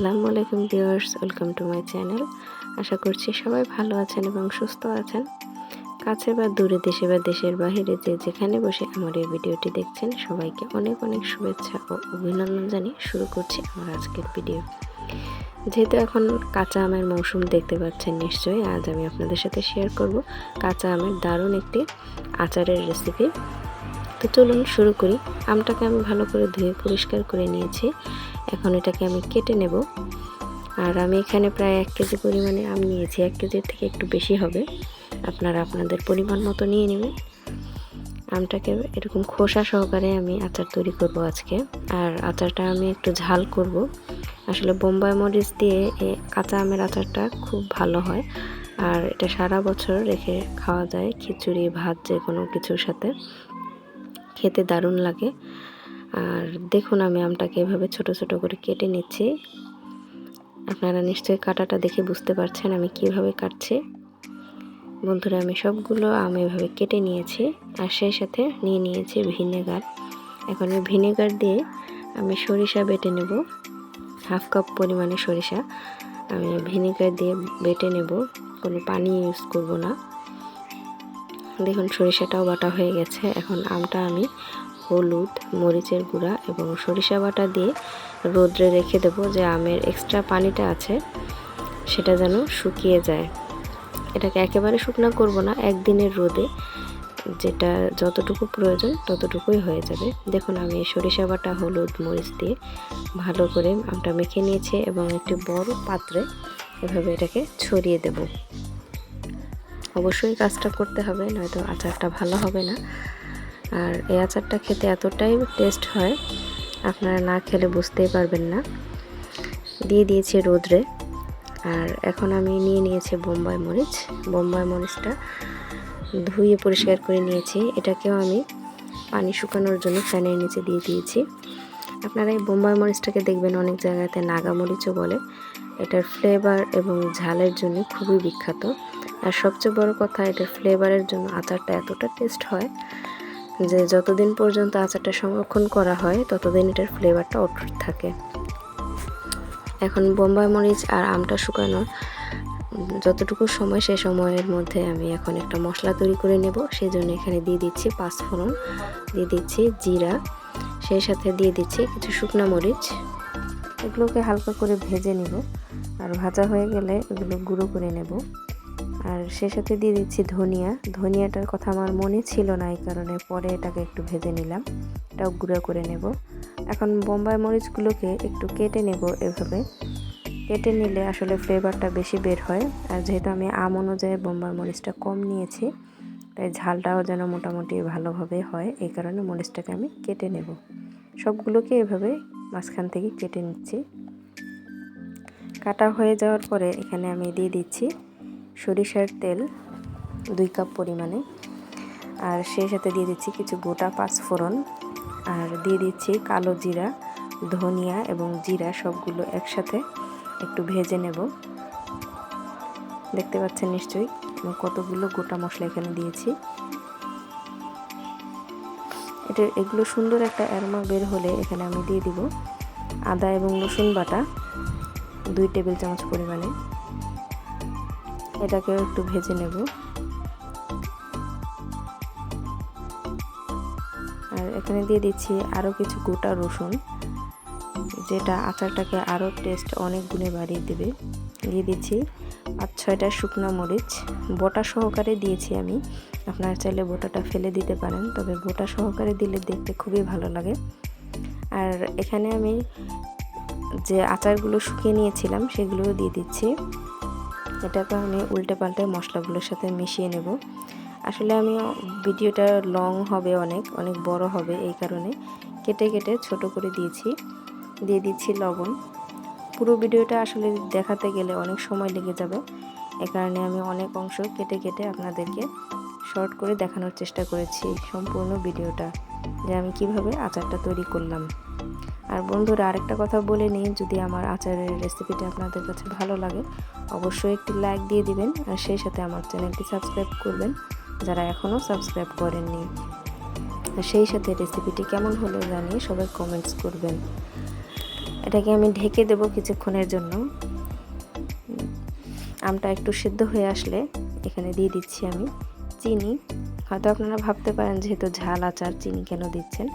আসসালামু আলাইকুম viewers, welcome to my channel. আশা করছি সবাই ভালো আছেন এবং সুস্থ আছেন। কাছে বা দূরে, দেশে বা দেশের বাইরে যে যেখানে বসে আমার এই ভিডিওটি দেখছেন, সবাইকে অনেক অনেক শুভেচ্ছা ও অভিনন্দন জানিয়ে শুরু করছি আমার আজকের ভিডিও। যেহেতু এখন কাঁচা আমের মৌসুম দেখতে পাচ্ছেন নিশ্চয়ই, আজ আমি আপনাদের সাথে শেয়ার করব কাঁচা আমের দারুণ একটি আচারের রেসিপি। তো চলুন শুরু করি। আমটাকে আমি ভালো করে ধুয়ে পরিষ্কার করে নিয়েছি। এখন এটাকে আমি কেটে নেব। আর আমি এখানে প্রায় 1 কেজি পরিমাণে আম নিয়েছি। 1 কেজির থেকে একটু বেশি হবে, আপনারা আপনাদের পরিমাণ মতো নিয়ে নেবেন। আমটাকে এরকম খোসা সহকারে আমি আচার তৈরি করব আজকে। আর আচারটা আমি একটু ঝাল করব। আসলে বোম্বাই মরিচ দিয়ে কাঁচা আমের আচারটা খুব ভালো হয়। আর এটা সারা বছর রেখে খাওয়া যায়, খিচুড়ি ভাত যে কোনো কিছুর সাথে খেতে দারুণ লাগে। আর দেখুন আমি আমটাকে এভাবে ছোট ছোট করে কেটে নিচ্ছি। আপনারা নিশ্চয়ই কাটাটা দেখে বুঝতে পারছেন আমি কিভাবে কাটছি। বন্ধুরা, আমি সবগুলো আম এভাবে কেটে নিয়েছি। আর সেই সাথে নিয়ে নিয়েছি ভিনেগার। এখন এই ভিনেগার দিয়ে আমি সরিষা বেটে নেব। 1/2 কাপ পরিমাণে সরিষা আমি ভিনেগার দিয়ে বেটে নেব, কোনো পানি ইউজ করব না। দেখুন সরিষাটাও বাটা হয়ে গেছে। এখন আমটা আমি হলুদ, মরিচের গুঁড়া এবং সরিষা বাটা দিয়ে রোদ্রে রেখে দেব, যে আমের এক্সট্রা পানিটা আছে সেটা যেন শুকিয়ে যায়। এটাকে একেবারে শুকনো করব না, একদিনের রোদে যেটা যতটুকু প্রয়োজন ততটুকুই হয়ে যাবে। দেখুন আমি সরিষা বাটা, হলুদ, মরিচ দিয়ে ভালো করে আমটা মেখে নিয়েছি এবং একটি বড় পাত্রে এভাবে এটাকে ছড়িয়ে দেব। অবশ্যই কাজটা করতে হবে, নয়তো আচারটা ভালো হবে না। আর এই আচারটা খেতে এতটাই টেস্ট হয়, আপনারা না খেলে বুঝতেই পারবেন না। দিয়ে দিয়েছি রোদ্রে। আর এখন আমি নিয়ে নিয়েছি বোম্বাই মরিচ। বোম্বাই মরিচটা ধুয়ে পরিষ্কার করে নিয়েছি। এটাকেও আমি পানি শুকানোর জন্য ফ্যানের নিচে দিয়ে দিয়েছি। আপনারা এই বোম্বাই মরিচটাকে দেখবেন অনেক জায়গাতে নাগা মরিচও বলে। এটার ফ্লেভার এবং ঝালের জন্য খুবই বিখ্যাত। আর সবচেয়ে বড় কথা, এটার ফ্লেভারের জন্য আচারটা এতটা টেস্ট হয় যে যতদিন পর্যন্ত আচারটা সংরক্ষণ করা হয় ততদিন এটার ফ্লেভারটা অটুট থাকে। এখন বোম্বাই মরিচ আর আমটা শুকানোর যতটুকু সময়, সে সময়ের মধ্যে আমি এখন একটা মশলা তৈরি করে নেব। সেই জন্য এখানে দিয়ে দিচ্ছি পাঁচফোড়ন, দিয়ে দিচ্ছি জিরা, সেই সাথে দিয়ে দিচ্ছি কিছু শুকনো মরিচ। এগুলোকে হালকা করে ভেজে নেব। আর ভাজা হয়ে গেলে এগুলো গুঁড়ো করে নেব। আর সে সাথে দিয়ে দিচ্ছি ধনিয়া। ধনিয়াটার কথা আমার মনে ছিল না, এই কারণে পরে এটাকে একটু ভেজে নিলাম। এটাও গুঁড়ো করে নেব। এখন বোম্বাই মরিচগুলোকে একটু কেটে নেব। এভাবে কেটে নিলে আসলে ফ্লেভারটা বেশি বের হয়। আর যেহেতু আমি আম অনুযায়ী বোম্বাই মরিচটা কম নিয়েছি, তাই ঝালটাও যেন মোটামুটি ভালোভাবে হয়, এই কারণে মরিচটাকে আমি কেটে নেব। সবগুলোকে এভাবে মাঝখান থেকে কেটে নিচ্ছি। কাটা হয়ে যাওয়ার পরে এখানে আমি দিয়ে দিচ্ছি সরিষার তেল 2 কাপ পরিমাণে। আর সেই সাথে দিয়ে দিচ্ছি কিছু গোটা পাঁচফোড়ন। আর দিয়ে দিচ্ছি কালো জিরা, ধনিয়া এবং জিরা সবগুলো একসাথে একটু ভেজে নেব। দেখতে পাচ্ছেন নিশ্চয়ই আমি কতগুলো গোটা মশলা এখানে দিয়েছি। এগুলো সুন্দর একটা অ্যারোমা বের হলে এখানে আমি দিয়ে দিব আদা এবং রসুন বাটা 2 টেবিল চামচ পরিমাণে। এটাকেও একটু ভেজে নেব। আর এখানে দিয়ে দিচ্ছি আরও কিছু গোটা রসুন, যেটা আচারটাকে আরও টেস্ট অনেক গুণে বাড়িয়ে দেবে। দিয়ে দিচ্ছি 5-6টা শুকনো মরিচ, বোটা সহকারে দিয়েছি আমি। আপনারা চাইলে বোটাটা ফেলে দিতে পারেন, তবে বোটা সহকারে দিলে দেখতে খুবই ভালো লাগে। আর এখানে আমি যে আচারগুলো শুকিয়ে নিয়েছিলাম সেগুলোও দিয়ে দিচ্ছি। এটাকে আমি উল্টে পাল্টে মশলাগুলোর সাথে মিশিয়ে নেব। আসলে আমি ভিডিওটা লং হবে, অনেক অনেক বড় হবে, এই কারণে কেটে কেটে ছোট করে দিয়েছি। দিয়ে দিচ্ছি লবণ। পুরো ভিডিওটা আসলে দেখাতে গেলে অনেক সময় লেগে যাবে, এ কারণে আমি অনেক অংশ কেটে কেটে আপনাদেরকে শর্ট করে দেখানোর চেষ্টা করেছি সম্পূর্ণ ভিডিওটা, যে আমি কিভাবে আচারটা তৈরি করলাম। আর বন্ধুরা, আরেকটা কথা বলে নিই, যদি আমার আচারের রেসিপিটা আপনাদের কাছে ভালো লাগে অবশ্যই একটি লাইক দিয়ে দিবেন। আর সেই সাথে আমার চ্যানেলটি সাবস্ক্রাইব করবেন যারা এখনও সাবস্ক্রাইব করেননি। আর সেই সাথে রেসিপিটি কেমন হলো জানিয়ে সবাই কমেন্টস করবেন। এটাকে আমি ঢেকে দেব কিছুক্ষণের জন্য। আমটা একটু সিদ্ধ হয়ে আসলে এখানে দিয়ে দিচ্ছি আমি চিনি। হয়তো আপনারা ভাবতে পারেন যেহেতু ঝাল আচার চিনি কেন দিচ্ছেন,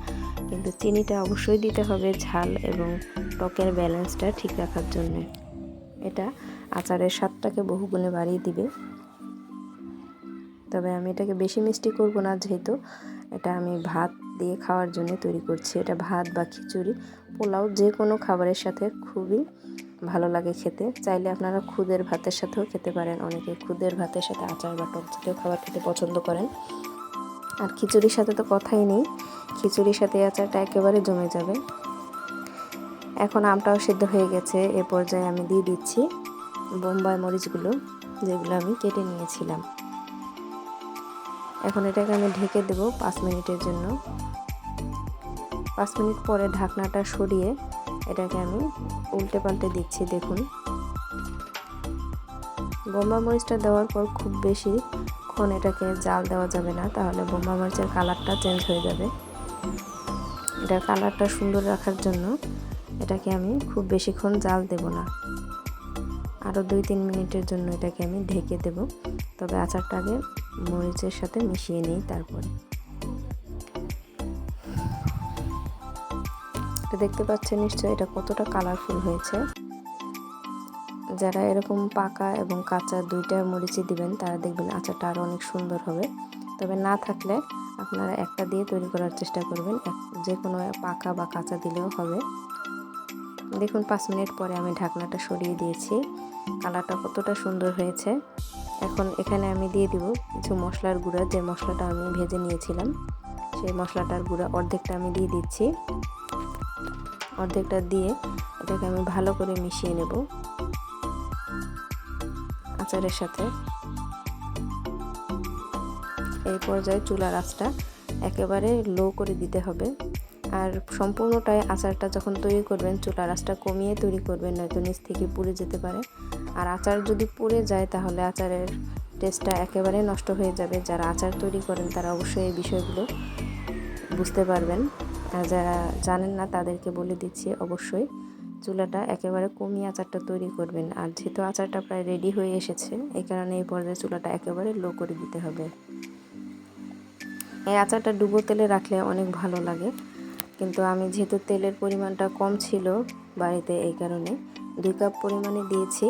কিন্তু চিনিটা অবশ্যই দিতে হবে ঝাল এবং টকের ব্যালেন্সটা ঠিক রাখার জন্য। এটা আচারের স্বাদটাকে বহুগুণে বাড়িয়ে দিবে। তবে আমি এটাকে বেশি মিষ্টি করব না, যেহেতু এটা আমি ভাত দিয়ে খাওয়ার জন্য তৈরি করছি। এটা ভাত বা খিচুড়ি, পোলাও যে কোনো খাবারের সাথে খুবই ভালো লাগে খেতে। চাইলে আপনারা খুদের ভাতের সাথেও খেতে পারেন। অনেকে খুদের ভাতের সাথে আচার বা টক জাতীয় খাবার খেতে পছন্দ করেন। আর খিচুড়ির সাথে তো কথাই নেই, খিচুড়ির সাথে আচারটা একেবারে জমে যাবে। এখন আমটাও সিদ্ধ হয়ে গেছে। এ পর্যায়ে আমি দিয়ে দিচ্ছি বোম্বাই মরিচগুলো, যেগুলো আমি কেটে নিয়েছিলাম। এখন এটাকে আমি ঢেকে দেব 5 মিনিটের জন্য। 5 মিনিট পরে ঢাকনাটা সরিয়ে এটাকে আমি উল্টে পাল্টে দিচ্ছি। দেখুন, বোম্বাই মরিচটা দেওয়ার পর খুব বেশিক্ষণ এটাকে জাল দেওয়া যাবে না, তাহলে বোম্বাই মরিচের কালারটা চেঞ্জ হয়ে যাবে। এটার কালারটা সুন্দর রাখার জন্য এটাকে আমি খুব বেশিক্ষণ জাল দেব না, আরও 2-3 মিনিটের জন্য এটাকে আমি ঢেকে দেব। তবে আচারটা আগে মরিচের সাথে মিশিয়ে নিই। তারপরে এটা দেখতে পাচ্ছেন নিশ্চয়ই এটা কতটা কালারফুল হয়েছে। যারা এরকম পাকা এবং কাঁচা দুইটা মরিচই দিবেন তারা দেখবেন আচারটা আরও অনেক সুন্দর হবে। তবে না থাকলে আপনারা একটা দিয়ে তৈরি করার চেষ্টা করবেন, যে কোনো পাকা বা কাঁচা দিলেও হবে। দেখুন 5 মিনিট পরে আমি ঢাকনাটা সরিয়ে দিয়েছি। কালারটা কতটা সুন্দর হয়েছে। এখন এখানে আমি দিয়ে দিব কিছু মশলার গুঁড়া, যে মশলাটা আমি ভেজে নিয়েছিলাম সেই মশলাটার গুঁড়া অর্ধেকটা আমি দিয়ে দিচ্ছি। অর্ধেকটা দিয়ে এটাকে আমি ভালো করে মিশিয়ে নেব আচারের সাথে। এই পর্যায়ে চুলার আঁচটা একেবারে লো করে দিতে হবে। আর সম্পূর্ণটাই আচারটা যখন তৈরি করবেন চুলার আঁচটা কমিয়ে তৈরি করবেন, নয়তো নিচ থেকে পুড়ে যেতে পারে। আর আচার যদি পুড়ে যায় তাহলে আচারের টেস্টটা একেবারে নষ্ট হয়ে যাবে। যারা আচার তৈরি করেন তারা অবশ্যই এই বিষয়গুলো বুঝতে পারবেন। আর যারা জানেন না তাদেরকে বলে দিচ্ছি, অবশ্যই চুলাটা একেবারে কমিয়ে আচারটা তৈরি করবেন। আর যেহেতু আচারটা প্রায় রেডি হয়ে এসেছে, এই কারণে এই পর্যায়ে চুলাটা একেবারে লো করে দিতে হবে। এই আচারটা ডুবো তেলে রাখলে অনেক ভালো লাগে, কিন্তু আমি যেহেতু তেলের পরিমাণটা কম ছিল বাড়িতে, এই কারণে 2 কাপ পরিমাণে দিয়েছি।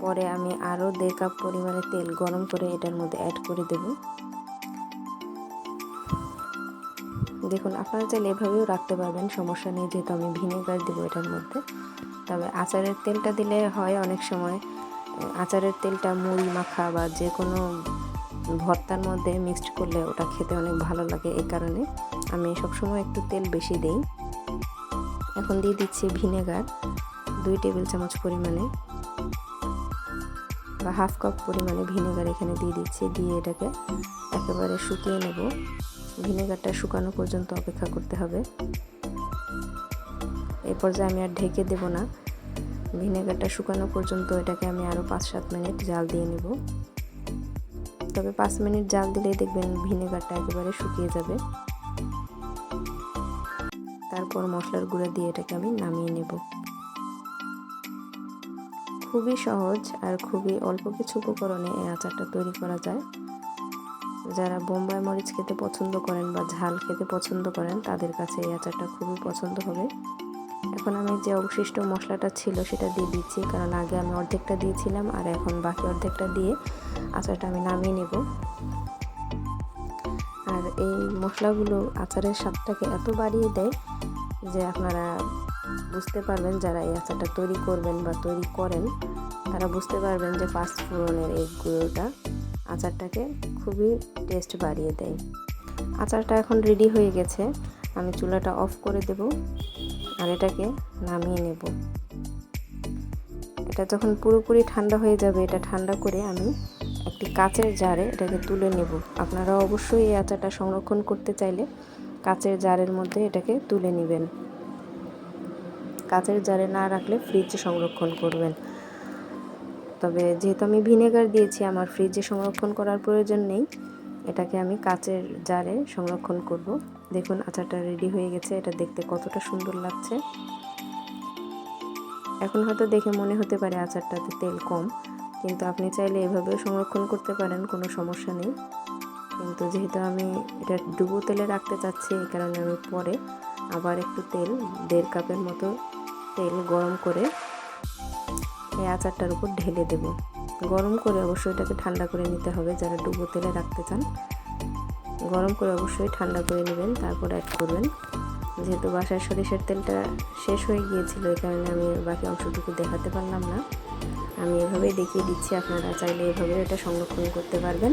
পরে আমি আরও 1.5 কাপ পরিমাণে তেল গরম করে এটার মধ্যে অ্যাড করে দেব। দেখুন, আপনারা চাইলে এভাবেও রাখতে পারবেন, সমস্যা নেই, যেহেতু আমি ভিনেগার দেবো এটার মধ্যে। তবে আচারের তেলটা দিলে হয় অনেক সময় আচারের তেলটা মুড়ি মাখা বা যে কোনো ভর্তার মধ্যে মিক্সড করলে ওটা খেতে অনেক ভালো লাগে। এই কারণে আমি সবসময় একটু তেল বেশি দিই। এখন দিয়ে দিচ্ছি ভিনেগার 2 টেবিল চামচ পরিমাণে বা 1/2 কাপ পরিমাণে ভিনেগার এখানে দিয়ে দিচ্ছি। দিয়ে এটাকে একেবারে শুকিয়ে নেব। ভিনেগারটা শুকানো পর্যন্ত অপেক্ষা করতে হবে। এই পর্যায়ে আমি আর ঢেকে দেব না, ভিনেগারটা শুকানো পর্যন্ত এটাকে আমি আরও 5-7 মিনিট জাল দিয়ে নেব। তবে 5 মিনিট জাল দিলেই দেখবেন ভিনেগারটা একেবারে শুকিয়ে যাবে। তারপর মশলার গুঁড়া দিয়ে এটাকে আমি নামিয়ে নেব। খুবই সহজ আর খুবই অল্প কিছু উপকরণে এই আচারটা তৈরি করা যায়। যারা বোম্বাই মরিচ খেতে পছন্দ করেন বা ঝাল খেতে পছন্দ করেন তাদের কাছে এই আচারটা খুবই পছন্দ হবে। এখন আমি যে অবশিষ্ট মশলাটা ছিল সেটা দিয়ে দিচ্ছি, কারণ আগে আমি অর্ধেকটা দিয়েছিলাম আর এখন বাকি অর্ধেকটা দিয়ে আচারটা আমি নামিয়ে নেব। আর এই মশলাগুলো আচারের স্বাদটাকে এত বাড়িয়ে দেয় যে আপনারা বুঝতে পারবেন, যারা এই আচারটা তৈরি করবেন বা তৈরি করেন তারা বুঝতে পারবেন যে 5 ফোড়নের এই গুঁড়োটা আচারটাকে খুবই টেস্ট বাড়িয়ে দেয়। আচারটা এখন রেডি হয়ে গেছে, আমি চুলাটা অফ করে দেব আর এটাকে নামিয়ে নেব। এটা যখন পুরোপুরি ঠান্ডা হয়ে যাবে, এটা ঠান্ডা করে আমি একটি কাচের জারে এটাকে তুলে নেব। আপনারা অবশ্যই এই আচারটা সংরক্ষণ করতে চাইলে কাচের জারের মধ্যে এটাকে তুলে নেবেন। কাচের জারে না রাখলে ফ্রিজে সংরক্ষণ করবেন। তবে যেহেতু আমি ভিনেগার দিয়েছি, আমার ফ্রিজে সংরক্ষণ করার প্রয়োজন নেই। এটাকে আমি কাচের জারে সংরক্ষণ করব। দেখুন আচারটা রেডি হয়ে গেছে, এটা দেখতে কতটা সুন্দর লাগছে। এখন হয়তো দেখে মনে হতে পারে আচারটাতে তেল কম, কিন্তু আপনি চাইলে এভাবেও সংরক্ষণ করতে পারেন, কোনো সমস্যা নেই। কিন্তু যেহেতু আমি এটা ডুবো তেলে রাখতে চাচ্ছি, এই কারণে আমি পরে আবার একটু তেল 1.5 কাপের মতো তেল গরম করে এই আচারটার উপর ঢেলে দেব। গরম করে অবশ্যই এটাকে ঠান্ডা করে নিতে হবে। যারা ডুবো তেলে রাখতে চান গরম করে অবশ্যই ঠান্ডা করে নেবেন, তারপর অ্যাড করবেন। যেহেতু বাসায় সরিষার তেলটা শেষ হয়ে গিয়েছিল, এই কারণে আমি বাকি অংশটুকু দেখাতে পারলাম না। আমি এভাবেই দেখিয়ে দিচ্ছি, আপনারা চাইলে এভাবে এটা সংরক্ষণ করতে পারবেন,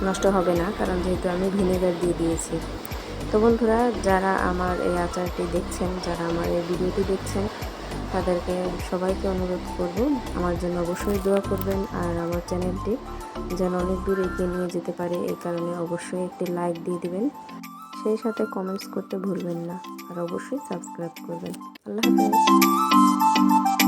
নষ্ট হবে না, কারণ যেহেতু আমি ভিনেগার দিয়ে দিয়েছি। তো বন্ধুরা, যারা আমার এই আচারটি দেখছেন, যারা আমার এই ভিডিওটি দেখছেন, তাদেরকে সবাইকে অনুরোধ করব আমার জন্য অবশ্যই দোয়া করবেন, আর আমার চ্যানেলটি যেন অনেক দূর এগিয়ে নিয়ে যেতে পারে, এই কারণে অবশ্যই একটি লাইক দিয়ে দিবেন, সেই সাথে কমেন্টস করতে ভুলবেন না, আর অবশ্যই সাবস্ক্রাইব করবেন। আল্লাহ হাফেজ।